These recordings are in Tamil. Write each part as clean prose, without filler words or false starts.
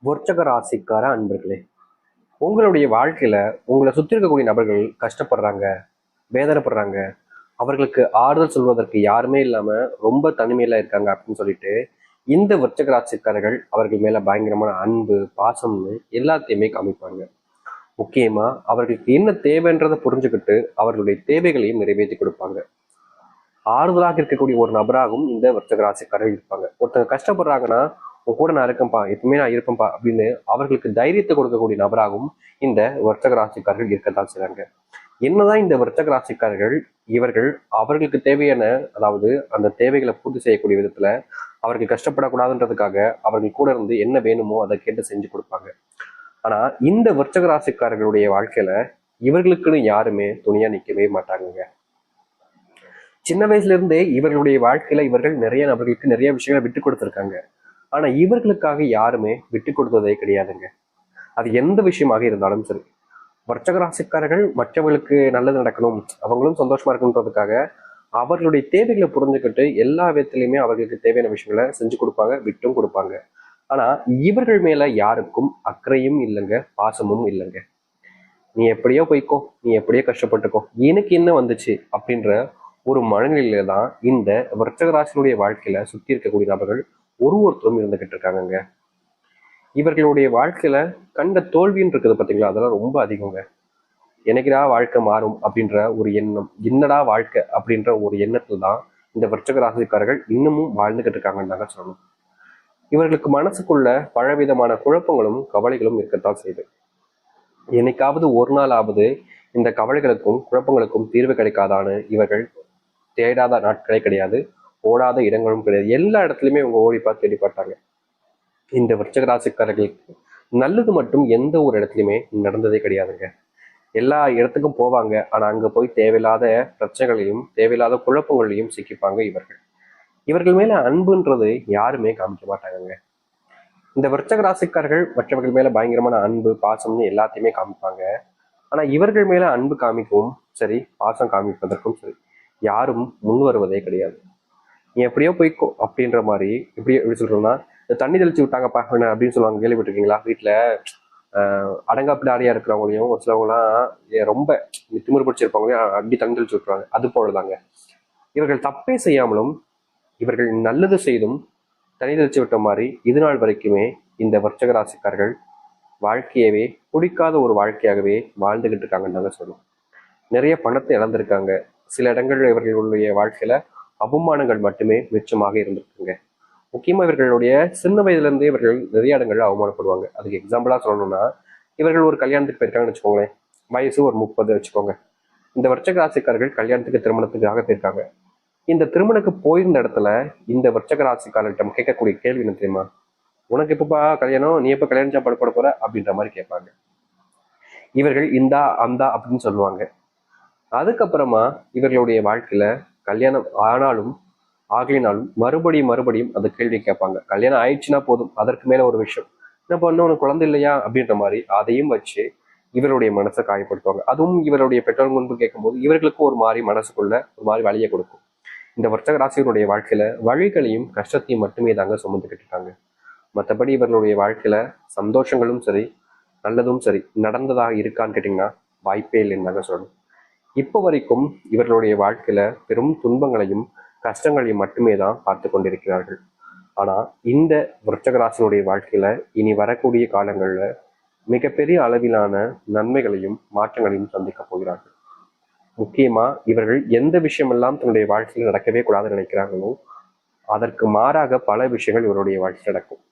விருச்சக ராசிக்கார அன்பர்களே, உங்களுடைய வாழ்க்கையில உங்களை சுத்தி இருக்கக்கூடிய நபர்கள் கஷ்டப்படுறாங்க, வேதனைப்படுறாங்க, அவர்களுக்கு ஆறுதல் சொல்வதற்கு யாருமே இல்லாம ரொம்ப தனிமையில இருக்காங்க அப்படின்னு சொல்லிட்டு இந்த விருச்சக ராசிக்காரர்கள் அவர்கள் மேல பயங்கரமான அன்பு, பாசம்னு எல்லாத்தையுமே காமிப்பாங்க. முக்கியமா அவர்களுக்கு என்ன தேவைன்றதை புரிஞ்சுக்கிட்டு அவர்களுடைய தேவைகளையும் நிறைவேற்றி கொடுப்பாங்க. ஆறுதலாக இருக்கக்கூடிய ஒரு நபராகவும் இந்த விருச்சக ராசிக்காரர்கள் இருப்பாங்க. ஒருத்தங்க கஷ்டப்படுறாங்கன்னா உன் கூட நான் இருக்கேன்ப்பா, எப்பவுமே நான் இருப்பேன்ப்பா அப்படின்னு அவர்களுக்கு தைரியத்தை கொடுக்கக்கூடிய நபராகவும் இந்த விருச்சக ராசிக்காரர்கள் இருக்கத்தான் செய்றாங்க. என்னதான் இந்த விருச்சக ராசிக்காரர்கள் இவர்கள் அவர்களுக்கு தேவையான, அதாவது அந்த தேவைகளை பூர்த்தி செய்யக்கூடிய விதத்துல அவர்கள் கஷ்டப்படக்கூடாதுன்றதுக்காக அவர்கள் கூட இருந்து என்ன வேணுமோ அதை கேட்டு செஞ்சு கொடுப்பாங்க. ஆனா இந்த விருச்சக ராசிக்காரர்களுடைய வாழ்க்கையில இவர்களுக்குன்னு யாருமே துணியா நிக்கவே மாட்டாங்க. சின்ன வயசுல இருந்தே இவர்களுடைய வாழ்க்கையில இவர்கள் நிறைய நபர்களுக்கு நிறைய விஷயங்களை விட்டு கொடுத்துருக்காங்க. ஆனா இவர்களுக்காக யாருமே விட்டு கொடுத்ததே கிடையாதுங்க. அது எந்த விஷயமாக இருந்தாலும் சரி. வர்ச்சக ராசிக்காரர்கள் மற்றவர்களுக்கு நல்லது நடக்கணும், அவங்களும் சந்தோஷமா இருக்கணுன்றதுக்காக அவர்களுடைய தேவைகளை புரிஞ்சுக்கிட்டு எல்லா விதத்திலையுமே அவர்களுக்கு தேவையான விஷயங்களை செஞ்சு கொடுப்பாங்க, விட்டும் கொடுப்பாங்க. ஆனா இவர்கள் மேல யாருக்கும் அக்கறையும் இல்லைங்க, பாசமும் இல்லைங்க. நீ எப்படியோ போய்க்கோ, நீ எப்படியோ கஷ்டப்பட்டுக்கோ, எனக்கு என்ன வந்துச்சு அப்படின்ற ஒரு மனநிலையில தான் இந்த விருச்சக ராசியினுடைய வாழ்க்கையில சுத்தி இருக்கக்கூடிய நபர்கள் ஒருத்தரும் இருந்துகிட்டு இருக்காங்கங்க. இவர்களுடைய வாழ்க்கையில கண்ட தோல்வின்னு இருக்குது பார்த்தீங்களா, அதெல்லாம் ரொம்ப அதிகங்க. எனக்குடா வாழ்க்கை மாறும் அப்படின்ற ஒரு எண்ணம், என்னடா வாழ்க்கை அப்படின்ற ஒரு எண்ணத்துல தான் இந்த விருச்சக ராசிக்காரர்கள் இன்னமும் வாழ்ந்துகிட்டு இருக்காங்கன்னு தாங்க சொல்லணும். இவர்களுக்கு மனசுக்குள்ள பலவிதமான குழப்பங்களும் கவலைகளும் இருக்கத்தான் செய்யுது. என்னைக்காவது ஒரு நாளாவது இந்த கவலைகளுக்கும் குழப்பங்களுக்கும் தீர்வு கிடைக்காதான்னு இவர்கள் தேடாத நாட்களே கிடையாது, ஓடாத இடங்களும் கிடையாது. எல்லா இடத்துலையுமே இவங்க ஓடிப்பா தேடி பார்த்தாங்க. இந்த விருச்சக ராசிக்காரர்களுக்கு நல்லது மட்டும் எந்த ஒரு இடத்துலையுமே நடந்ததே கிடையாதுங்க. எல்லா இடத்துக்கும் போவாங்க, ஆனா அங்க போய் தேவையில்லாத பிரச்சனைகளையும் தேவையில்லாத குழப்பங்களையும் சிக்கிப்பாங்க இவர்கள். இவர்கள் மேல அன்புன்றது யாருமே காமிக்க மாட்டாங்க. இந்த விருச்சக ராசிக்காரர்கள் மற்றவர்கள் மேல பயங்கரமான அன்பு, பாசம்னு எல்லாத்தையுமே காமிப்பாங்க. ஆனா இவர்கள் மேல அன்பு காமிக்கவும் சரி, பாசம் காமிப்பதற்கும் சரி, யாரும் முன் வருவதே கிடையாது. நீ எப்படியோ போய்க்கோ அப்படின்ற மாதிரி, எப்படி சொல்றோம்னா, தண்ணி தெளிச்சு விட்டாங்கப்பா அப்படின்னு சொல்லுவாங்க, கேள்விப்பட்டிருக்கீங்களா? வீட்டுல அடங்காப்பிடாரியா இருக்கிறவங்களையும் ஒரு சிலவங்களாம் ரொம்ப திமிரு பிடிச்சிருப்பாங்களையும் அப்படி தண்ணி தெளிச்சு விட்டுருவாங்க. அது போலதாங்க இவர்கள் தப்பே செய்யாமலும் இவர்கள் நல்லது செய்தும் தனி தெளிச்சு விட்ட மாதிரி இது நாள் வரைக்குமே இந்த வர்ச்சக ராசிக்காரர்கள் வாழ்க்கையவே பிடிக்காத ஒரு வாழ்க்கையாகவே வாழ்ந்துகிட்டு இருக்காங்கன்னு தாங்க சொல்லணும். நிறைய பணத்தை இழந்திருக்காங்க. சில இடங்கள்ல இவர்களுடைய வாழ்க்கையில அவமானங்கள் மட்டுமே மிச்சமாக இருந்திருக்குங்க. முக்கியமா இவர்களுடைய சின்ன வயதுல இருந்தே இவர்கள் நிறைய இடங்கள்ல அவமானப்படுவாங்க. அதுக்கு எக்ஸாம்பிளா சொல்லணும்னா, இவர்கள் ஒரு கல்யாணத்துக்கு போயிருக்காங்கன்னு வச்சுக்கோங்களேன். வயசு ஒரு 30 வச்சுக்கோங்க. இந்த விருச்சக ராசிக்காரர்கள் கல்யாணத்துக்கு திருமணத்துக்காக போயிருக்காங்க. இந்த திருமணத்துக்கு போயிருந்த இடத்துல இந்த விருச்சக ராசிக்காரர்கிட்ட கேட்கக்கூடிய கேள்வி என்ன தெரியுமா? உனக்கு எப்பப்பா கல்யாணம், நீ எப்ப கல்யாணம் சாப்பாடு போட போற அப்படின்ற மாதிரி கேட்பாங்க. இவர்கள் இந்தா அந்தா அப்படின்னு சொல்லுவாங்க. அதுக்கப்புறமா இவர்களுடைய வாழ்க்கையில கல்யாணம் ஆனாலும் ஆகலினாலும் மறுபடியும் மறுபடியும் அந்த கேள்வி கேட்பாங்க. கல்யாணம் ஆயிடுச்சுன்னா போதும், அதற்கு மேல ஒரு விஷயம் என்ன பண்ண, உனக்கு குழந்தை இல்லையா அப்படின்ற மாதிரி அதையும் வச்சு இவருடைய மனசை காயப்படுத்துவாங்க. அதுவும் இவருடைய பெற்றோர் முன்பு கேட்கும்போது இவர்களுக்கும் ஒரு மாதிரி மனசுக்குள்ள ஒரு மாதிரி வழியை கொடுக்கும். இந்த வர்த்தக ராசியினுடைய வாழ்க்கையில வழிகளையும் கஷ்டத்தையும் மட்டுமே தாங்க சுமந்துக்கிட்டு இருக்காங்க. மற்றபடி இவர்களுடைய வாழ்க்கையில சந்தோஷங்களும் சரி, நல்லதும் சரி நடந்ததாக இருக்கான்னு கேட்டீங்கன்னா வாய்ப்பே இல்லைன்னு தாங்க சொல்லணும். இப்போ வரைக்கும் இவர்களுடைய வாழ்க்கையில பெரும் துன்பங்களையும் கஷ்டங்களையும் மட்டுமே தான் பார்த்து கொண்டிருக்கிறார்கள். ஆனா இந்த விருச்சகராசினுடைய வாழ்க்கையில இனி வரக்கூடிய காலங்கள்ல மிகப்பெரிய அளவிலான நன்மைகளையும் மாற்றங்களையும் சந்திக்க போகிறார்கள். முக்கியமா இவர்கள் எந்த விஷயமெல்லாம் தன்னுடைய வாழ்க்கையில் நடக்கவே கூடாதுன்னு நினைக்கிறாங்களோ அதற்கு மாறாக பல விஷயங்கள் இவருடைய வாழ்க்கையில் நடக்கும்.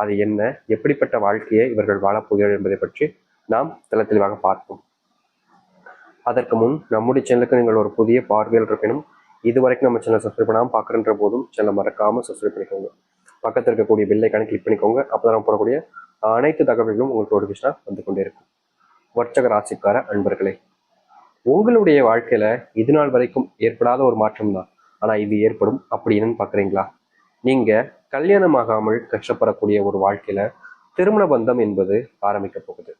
அது என்ன, எப்படிப்பட்ட வாழ்க்கையை இவர்கள் வாழப்போகிறார்கள் என்பதை பற்றி நாம் தெளிவாக பார்ப்போம். அதற்கு முன் நம்முடைய சேனலுக்கு நீங்கள் ஒரு புதிய பார்வையில் இருப்பினும் இதுவரைக்கும் நம்ம சேனல் சப்ஸ்கிரைப் பண்ணாமல் பார்க்குறன்ற போதும் சேனல் மறக்காமல் சப்ஸ்கிரைப் பண்ணிக்கோங்க. பக்கத்தில் இருக்கக்கூடிய பெல் ஐக்கானை கிளிக் பண்ணிக்கோங்க. அப்போ நம்ம போடக்கூடிய அனைத்து தகவல்களும் உங்களுக்கு நோட்டிஃபிகேஷனாக வந்து கொண்டே இருக்கும். வர்ச்சக ராசிக்கார அன்பர்களே, உங்களுடைய வாழ்க்கையில இது நாள் வரைக்கும் ஏற்படாத ஒரு மாற்றம் தான், ஆனா இது ஏற்படும். அப்படி என்னன்னு பாக்குறீங்களா? நீங்க கல்யாணமாகாமல் கஷ்டப்படக்கூடிய ஒரு வாழ்க்கையில திருமண பந்தம் என்பது ஆரம்பிக்க போகுது.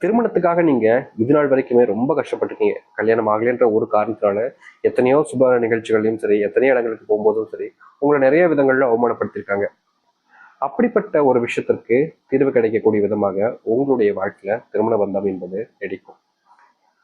திருமணத்துக்காக நீங்க இது நாள் வரைக்குமே ரொம்ப கஷ்டப்பட்டிருக்கீங்க. கல்யாணம் ஆகலைன்ற ஒரு காரணத்தினால எத்தனையோ சுப நிகழ்ச்சிகளையும் சரி, எத்தனையோ இடங்களுக்கு போகும்போதும் சரி, உங்களை நிறைய விதங்கள்ல அவமானப்படுத்திருக்காங்க. அப்படிப்பட்ட ஒரு விஷயத்திற்கு தீர்வு கிடைக்கக்கூடிய விதமாக உங்களுடைய வாழ்க்கையில திருமண பந்தம் என்பது நீடிக்கும்.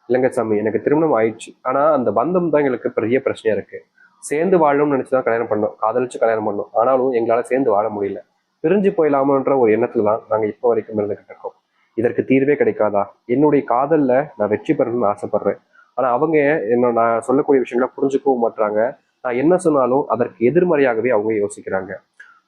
இல்லைங்க சாமி, எனக்கு திருமணம் ஆயிடுச்சு, ஆனா அந்த பந்தம் தான் எங்களுக்கு பெரிய பிரச்சனையா இருக்கு. சேர்ந்து வாழணும்னு நினைச்சுதான் கல்யாணம் பண்ணோம், காதலிச்சு கல்யாணம் பண்ணோம், ஆனாலும் எங்களால சேர்ந்து வாழ முடியல, பிரிஞ்சு போயிடலாமன்ற ஒரு எண்ணத்துல தான் நாங்க இப்போ வரைக்கும் இருந்துகிட்டு இருக்கோம். இதற்கு தீர்வே கிடைக்காதா? என்னுடைய காதல்ல நான் வெற்றி பெறணும்னு ஆசைப்படுறேன், ஆனா அவங்க என்ன நான் சொல்லக்கூடிய விஷயங்களை புரிஞ்சுக்கவும் மாட்டாங்க. நான் என்ன சொன்னாலும் அதற்கு எதிர்மறையாகவே அவங்க யோசிக்கிறாங்க.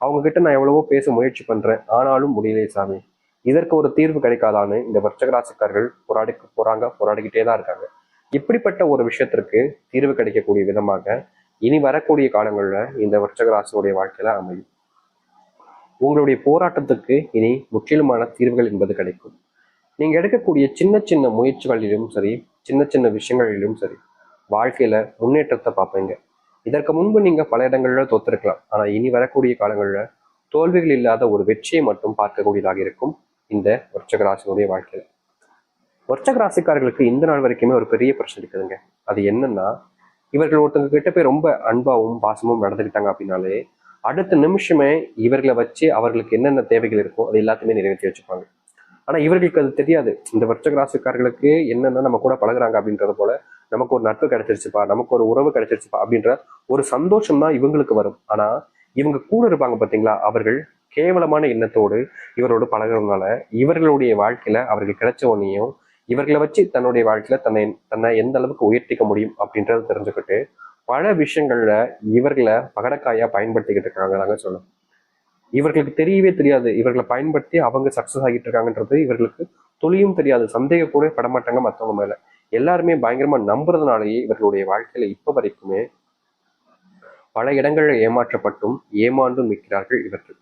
அவங்க கிட்ட நான் எவ்வளவோ பேச முயற்சி பண்றேன், ஆனாலும் முடியலையே சாமி. இதற்கு ஒரு தீர்வு கிடைக்காதான்னு இந்த விருச்சிக ராசிக்காரர்கள் போராடிக்கிட்டே தான் இருக்காங்க. இப்படிப்பட்ட ஒரு விஷயத்திற்கு தீர்வு கிடைக்கக்கூடிய விதமாக இனி வரக்கூடிய காலங்கள்ல இந்த விருச்சிக ராசியுடைய வாழ்க்கையில அமையும். உங்களுடைய போராட்டத்துக்கு இனி முற்றிலுமான தீர்வுகள் என்பது கிடைக்கும். நீங்க எடுக்கக்கூடிய சின்ன சின்ன முயற்சிகளிலும் சரி, சின்ன சின்ன விஷயங்களிலும் சரி, வாழ்க்கையில முன்னேற்றத்தை பார்ப்பீங்க. இதற்கு முன்பு நீங்க பல இடங்கள்ல தோத்திருக்கலாம், ஆனா இனி வரக்கூடிய காலங்கள்ல தோல்விகள் இல்லாத ஒரு வெற்றியை மட்டும் பார்க்கக்கூடியதாக இருக்கும் இந்த விருச்சிக ராசியினுடைய வாழ்க்கையில. விருச்சிக ராசிக்காரர்களுக்கு இந்த நாள் வரைக்குமே ஒரு பெரிய பிரச்சனை இருக்குதுங்க. அது என்னன்னா, இவர்கள் ஒருத்தவங்க கிட்ட போய் ரொம்ப அன்பாவும் பாசமும் நடந்துக்கிட்டாங்க அப்படின்னாலே அடுத்த நிமிஷமே இவர்களை வச்சு அவர்களுக்கு என்னென்ன தேவைகள் இருக்கோ அது எல்லாத்தையுமே நிறைவேற்றி வச்சுப்பாங்க. ஆனா இவர்களுக்கு அது தெரியாது. இந்த விருச்சிக ராசிக்காரர்களுக்கு என்னன்னா, நம்ம கூட பழகுறாங்க அப்படின்றது போல நமக்கு ஒரு நட்பு கிடைச்சிருச்சுப்பா, நமக்கு ஒரு உறவு கிடைச்சிருச்சுப்பா அப்படின்ற ஒரு சந்தோஷம் தான் இவங்களுக்கு வரும். ஆனா இவங்க கூட இருப்பாங்க பாத்தீங்களா, அவர்கள் கேவலமான எண்ணத்தோடு இவரோடு பழகுறதுனால இவர்களுடைய வாழ்க்கையில அவர்கள் கிடைச்ச உடனேயும் இவர்களை வச்சு தன்னுடைய வாழ்க்கையில தன்னை எந்த அளவுக்கு உயர்த்திக்க முடியும் அப்படின்றத தெரிஞ்சுக்கிட்டு பல விஷயங்கள்ல இவர்களை பகடக்காயா பயன்படுத்திக்கிட்டு இருக்காங்க சொல்லணும். இவர்களுக்கு தெரியவே தெரியாது, இவர்களை பயன்படுத்தி அவங்க சக்சஸ் ஆகிட்டு இருக்காங்கன்றது இவர்களுக்கு துளியும் தெரியாது. சந்தேக கூட படமாட்டாங்க மற்றவங்க மேல. எல்லாருமே பயங்கரமா நம்புறதுனாலேயே இவர்களுடைய வாழ்க்கையில இப்ப வரைக்குமே பல இடங்கள்ல ஏமாற்றப்பட்டும் ஏமாண்டும் நிற்கிறார்கள் இவர்கள்.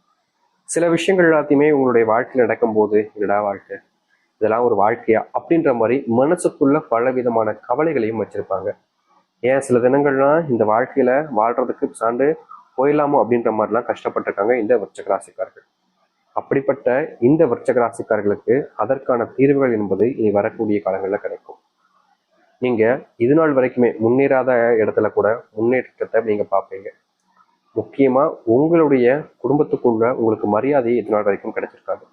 சில விஷயங்கள் எல்லாத்தையுமே உங்களுடைய வாழ்க்கையில் நடக்கும்போது என்னடா வாழ்க்கை, இதெல்லாம் ஒரு வாழ்க்கையா அப்படின்ற மாதிரி மனசுக்குள்ள பல விதமான கவலைகளையும் வச்சிருப்பாங்க. ஏன் சில தினங்கள்லாம் இந்த வாழ்க்கையில வாழ்றதுக்கு சார்ந்து போயிடலாமோ அப்படின்ற மாதிரிலாம் கஷ்டப்பட்டிருக்காங்க இந்த விருச்சிக ராசிக்காரர்கள். அப்படிப்பட்ட இந்த விருச்சிக ராசிக்காரர்களுக்கு அதற்கான தீர்வுகள் என்பது இனி வரக்கூடிய காலங்களில் கிடைக்கும். நீங்க இது நாள் வரைக்குமே முன்னேறாத இடத்துல கூட முன்னேற்றத்தை நீங்க பார்ப்பீங்க. முக்கியமா உங்களுடைய குடும்பத்துக்குள்ள உங்களுக்கு மரியாதையை இது நாள் வரைக்கும் கிடைச்சிருக்காது.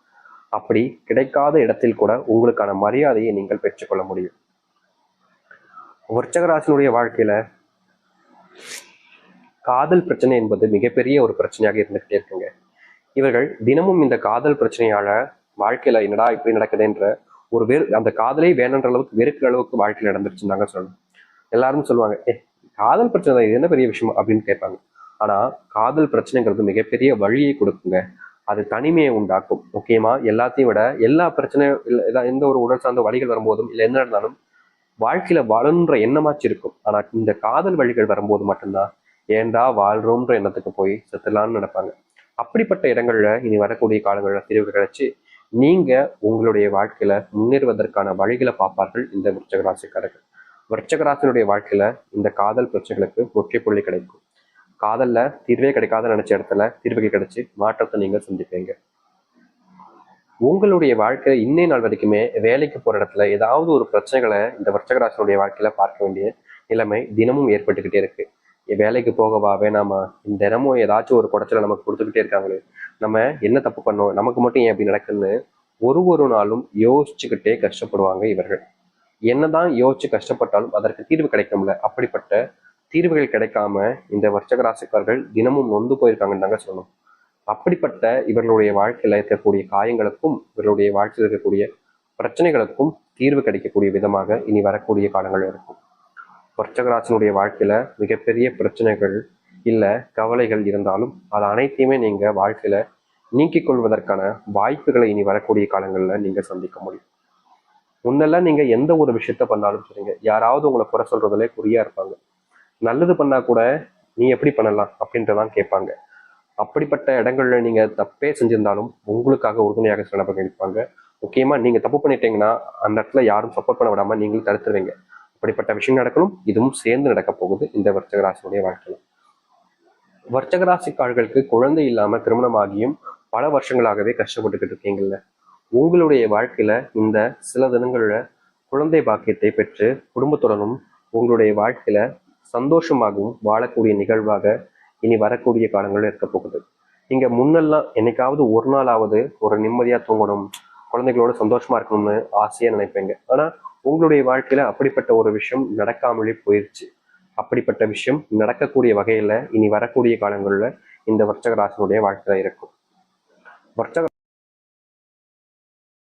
அப்படி கிடைக்காத இடத்தில் கூட உங்களுக்கான மரியாதையை நீங்கள் பெற்றுக்கொள்ள முடியும். விருச்சிக ராசியினுடைய வாழ்க்கையில காதல் பிரச்சனை என்பது மிகப்பெரிய ஒரு பிரச்சனையாக இருந்துகிட்டே இருக்குங்க. இவர்கள் தினமும் இந்த காதல் பிரச்சனையால வாழ்க்கையில என்னடா இப்படி நடக்குதுன்ற ஒரு அந்த காதலே வேணுன்ற அளவுக்கு வெறுக்கிற அளவுக்கு வாழ்க்கையில் நடந்துருச்சுன்னு சொல்லணும். எல்லாரும் சொல்லுவாங்க, காதல் பிரச்சனை இது என்ன பெரிய விஷயம் அப்படின்னு கேட்பாங்க. ஆனா காதல் பிரச்சனைங்கிறது மிகப்பெரிய வழியை கொடுக்குங்க. அது தனிமையை உண்டாக்கும். முக்கியமா எல்லாத்தையும் விட எல்லா பிரச்சனையும் இல்லை, எந்த ஒரு உடல் சார்ந்த வழிகள் வரும்போதும் இல்லை என்ன இருந்தாலும் வாழ்க்கையில வாழணுன்ற எண்ணமாச்சு இருக்கும். ஆனா இந்த காதல் வழிகள் வரும்போது மட்டும்தான் ஏண்டா வாழ்றோன்ற எண்ணத்துக்கு போய் செத்துலான்னு நினைப்பாங்க. அப்படிப்பட்ட இடங்கள்ல இனி வரக்கூடிய காலங்களில் தீர்வு கிடைச்சு நீங்க உங்களுடைய வாழ்க்கையில முன்னேறுவதற்கான வழிகளை பார்ப்பார்கள் இந்த விருச்சிக ராசிக்காரர்கள். விருச்சிக ராசியினுடைய வாழ்க்கையில இந்த காதல் பிரச்சனைகளுக்கு முற்றுப்புள்ளி கிடைக்கும். காதல்ல தீர்வே கிடைக்காத நினைச்ச இடத்துல தீர்வுகள் கிடைச்சு மாற்றத்தை நீங்க சந்திப்பீங்க. உங்களுடைய வாழ்க்கை இன்னே நாள் வரைக்குமே வேலைக்கு போற இடத்துல ஏதாவது ஒரு பிரச்சனைகளை இந்த விருச்சிக ராசியினுடைய வாழ்க்கையில பார்க்க வேண்டிய நிலைமை தினமும் ஏற்பட்டுக்கிட்டே இருக்கு. வேலைக்கு போகவா வேணாமா, இந்த தினமும் ஏதாச்சும் ஒரு குடைச்சலை நமக்கு கொடுத்துக்கிட்டே இருக்காங்களே, நம்ம என்ன தப்பு பண்ணோம், நமக்கு மட்டும் ஏன் அப்படி நடக்குன்னு ஒரு நாளும் யோசிச்சுக்கிட்டே கஷ்டப்படுவாங்க இவர்கள். என்னதான் யோசிச்சு கஷ்டப்பட்டாலும் அதற்கு தீர்வு கிடைக்கும்ல. அப்படிப்பட்ட தீர்வுகள் கிடைக்காம இந்த விருச்சிக ராசிக்காரர்கள் தினமும் நொந்து போயிருக்காங்கன்னு தாங்க சொல்லணும். அப்படிப்பட்ட இவர்களுடைய வாழ்க்கையில இருக்கக்கூடிய காயங்களுக்கும் இவர்களுடைய வாழ்க்கையில் இருக்கக்கூடிய பிரச்சனைகளுக்கும் தீர்வு கிடைக்கக்கூடிய விதமாக இனி வரக்கூடிய காலங்கள் இருக்கும். விருச்சிக வாழ்க்கையில மிகப்பெரிய பிரச்சனைகள் இல்ல கவலைகள் இருந்தாலும் அது அனைத்தையுமே நீங்க வாழ்க்கையில நீக்கிக் கொள்வதற்கான வாய்ப்புகளை இனி வரக்கூடிய காலங்கள்ல நீங்க சந்திக்க முடியும். முன்னெல்லாம் நீங்க எந்த ஒரு விஷயத்த பண்ணாலும் சரிங்க, யாராவது உங்களை குறை சொல்றதுல குறியா இருப்பாங்க. நல்லது பண்ணா கூட நீ எப்படி பண்ணலாம் அப்படின்றதான் கேட்பாங்க. அப்படிப்பட்ட இடங்கள்ல நீங்க தப்பே செஞ்சிருந்தாலும் உங்களுக்காக உறுதுணையாக சில நபர்கள் இருப்பாங்க. முக்கியமா நீங்க தப்பு பண்ணிட்டீங்கன்னா அந்த இடத்துல யாரும் சப்போர்ட் பண்ண விடாம நீங்களும் தடுத்துருவீங்க. அப்படிப்பட்ட விஷயம் நடக்கணும், இதுவும் சேர்ந்து நடக்க போகுது இந்த விருச்சிக ராசியுடைய வாழ்க்கையில. விருச்சிக ராசிக்காரர்களுக்கு குழந்தை இல்லாம திருமணமாகியும் பல வருஷங்களாகவே கஷ்டப்பட்டுக்கிட்டு இருக்கீங்கல்ல, உங்களுடைய வாழ்க்கையில இந்த சில தினங்கள்ல குழந்தை பாக்கியத்தை பெற்று குடும்பத்துடனும் உங்களுடைய வாழ்க்கையில சந்தோஷமாகவும் வாழக்கூடிய நிகழ்வாக இனி வரக்கூடிய காலங்களில் இருக்க போகுது. இங்க முன்னெல்லாம் என்னைக்காவது ஒரு நாளாவது ஒரு நிம்மதியா தூங்கணும், குழந்தைகளோட சந்தோஷமா இருக்கணும்னு ஆசையா நினைப்பீங்க. ஆனா உங்களுடைய வாழ்க்கையில அப்படிப்பட்ட ஒரு விஷயம் நடக்காமலே போயிருச்சு. அப்படிப்பட்ட விஷயம் நடக்கக்கூடிய வகையில இனி வரக்கூடிய காலங்கள்ல இந்த விருச்சிக ராசினுடைய வாழ்க்கையில இருக்கும். விருச்சிக